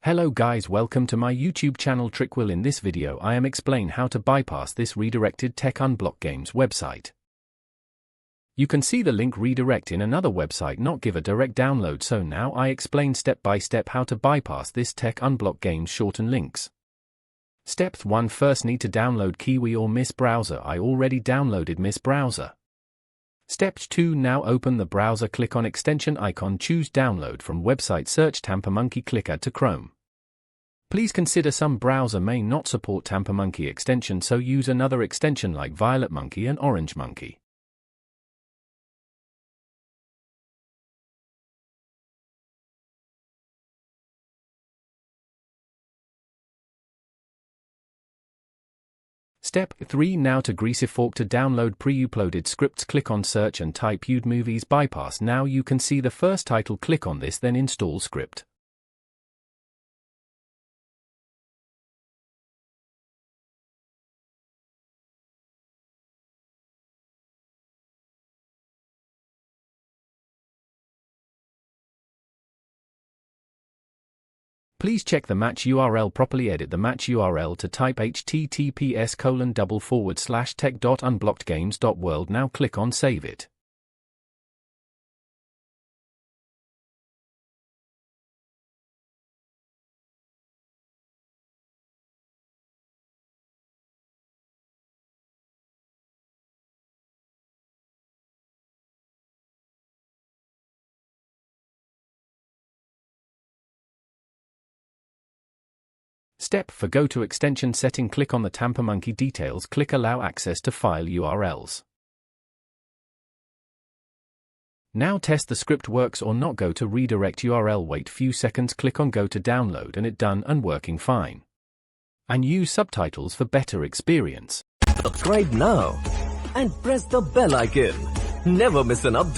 Hello guys, welcome to my YouTube channel Trickwill. In this video I am explain how to bypass this redirected tech Unblock Games website. You can see the link redirect in another website, not give a direct download. So now I explain step by step how to bypass this tech Unblock Games shorten links. Step 1. First need to download Kiwi or Miss Browser. I already downloaded Miss Browser. Step 2. Now open the browser, click on extension icon, choose download from website, search TamperMonkey, click add to Chrome. Please consider some browser may not support TamperMonkey extension, so use another extension like Violet Monkey and Orange Monkey. Step 3. Now to Greasyfork to download pre-uploaded scripts, click on search and type Uhdmovies bypass. Now you can see the first title, click on this, then install script. Please check the match URL properly. Edit the match URL to type https://tech.unblockedgames.world. Now click on save it. Step 4. Go to extension setting, click on the TamperMonkey details, click allow access to file URLs. Now test the script works or not. Go to redirect URL, wait few seconds, click on go to download, and it done and working fine. And use subtitles for better experience. Subscribe now and press the bell icon. Never miss an update.